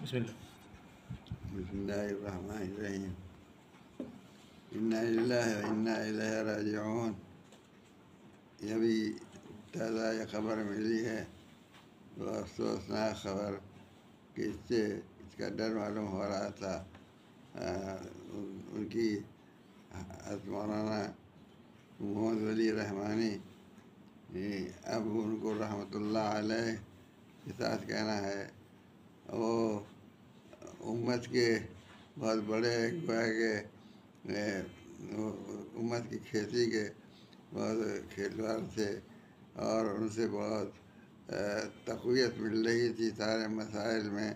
بسم اللہ۔ بسم اللہ الرحمن الرحیم۔ انا للہ و انا الیہ راجعون۔ یہ بھی تازہ یہ خبر ملی ہے، وہ افسوسناک خبر کہ اس سے اس کا ڈر معلوم ہو رہا تھا۔ ان کی حضرت مولانا محمد ولی رحمانی، اب ان کو رحمۃ اللہ علیہ کے ساتھ کہنا ہے، وہ امت کے بہت بڑے گویا کہ امت کی کھیتی کے بہت کھیلوڑ تھے، اور ان سے بہت تقویت مل رہی تھی سارے مسائل میں۔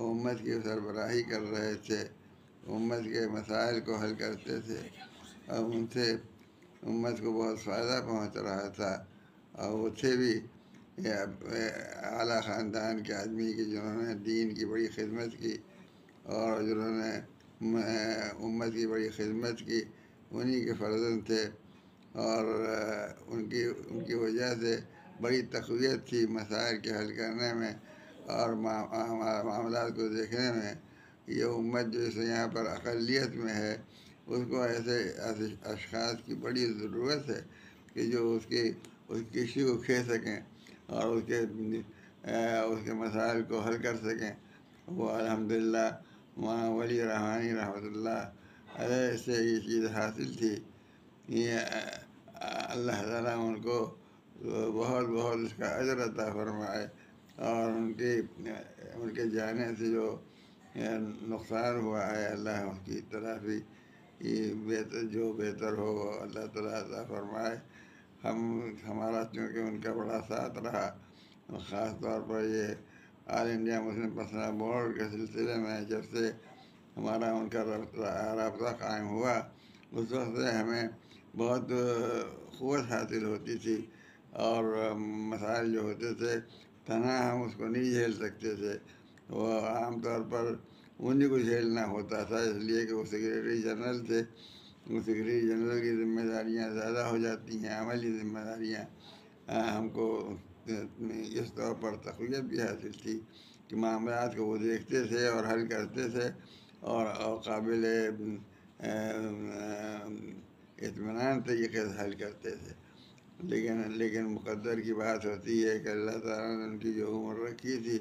امت کی سربراہی کر رہے تھے، امت کے مسائل کو حل کرتے تھے، اور ان سے امت کو بہت فائدہ پہنچ رہا تھا۔ اور وہ تھے بھی اعلیٰ خاندان کے آدمی کی، جنہوں نے دین کی بڑی خدمت کی اور جنہوں نے امت کی بڑی خدمت کی، انہی کے فرزند تھے، اور ان کی وجہ سے بڑی تقویت تھی مسائل کے حل کرنے میں اور معاملات کو دیکھنے میں۔ یہ امت جو اس یہاں پر اقلیت میں ہے، اس کو ایسے اشخاص کی بڑی ضرورت ہے کہ جو اس کسی کو کھے سکیں اور اس کے مسائل کو حل کر سکیں۔ وہ الحمدللہ مولانا ولی رحمانی رحمۃ اللہ علیہ سے یہ چیز حاصل تھی۔ یہ اللہ تعالیٰ ان کو بہت بہت اس کا اجر عطا فرمائے، اور ان کے جانے سے جو نقصان ہوا ہے، اللہ اس کی تلافی جو بہتر ہو اللہ تعالیٰ عطا فرمائے۔ ہمارا چونکہ ان کا بڑا ساتھ رہا، خاص طور پر یہ آل انڈیا مسلم پرسنل بورڈ کے سلسلے میں جب سے ہمارا ان کا رابطہ قائم ہوا، اس وقت سے ہمیں بہت قوت حاصل ہوتی تھی، اور مسائل جو ہوتے تھے تنہا ہم اس کو نہیں جھیل سکتے تھے، وہ عام طور پر انہیں کو جھیلنا ہوتا تھا، اس لیے کہ وہ سیکریٹری جنرل تھے۔ وہ سیکریٹری جنرل کی ذمہ داریاں زیادہ ہو جاتی ہیں، عملی ذمہ داریاں۔ ہم کو اس طور پر تقویت بھی حاصل تھی کہ معاملات کو وہ دیکھتے تھے اور حل کرتے تھے، اور قابل اطمینان طریقے سے حل کرتے تھے۔ لیکن مقدر کی بات ہوتی ہے کہ اللہ تعالیٰ نے ان کی جو عمر رکھی تھی،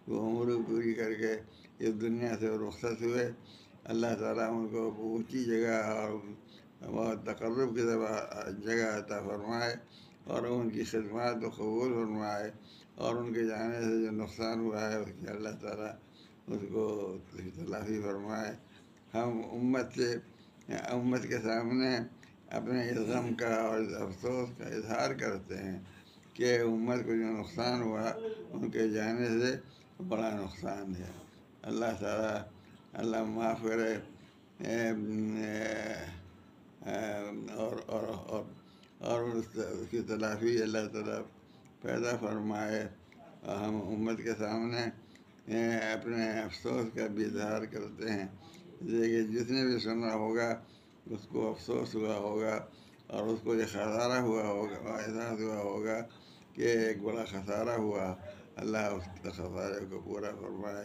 وہ عمر پوری کر کے اس دنیا سے رخصت ہوئے۔ اللہ تعالیٰ ان کو اونچی جگہ اور بہت تقرب کی جگہ عطا فرمائے، اور ان کی خدمات کو قبول فرمائے، اور ان کے جانے سے جو نقصان ہوا ہے اس کی اللہ تعالیٰ اس کو تلافی فرمائے۔ ہم امت کے سامنے اپنے اس غم کا اور اس افسوس کا اظہار کرتے ہیں کہ امت کو جو نقصان ہوا ان کے جانے سے بڑا نقصان ہے۔ اللہ تعالیٰ اللہ معاف کرے، اور اس کی تلافی اللہ تعالیٰ پیدا فرمائے۔ ہم امت کے سامنے اپنے افسوس کا بھی اظہار کرتے ہیں، کہ جس نے بھی سنا ہوگا اس کو افسوس ہوا ہوگا، اور اس کو یہ خسارہ ہوا ہوگا، احساس ہوا ہوگا کہ ایک بڑا خسارہ ہوا۔ اللہ اس خسارے کو پورا فرمائے۔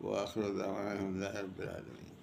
وآخر دعوانا الحمد للہ رب العالمین۔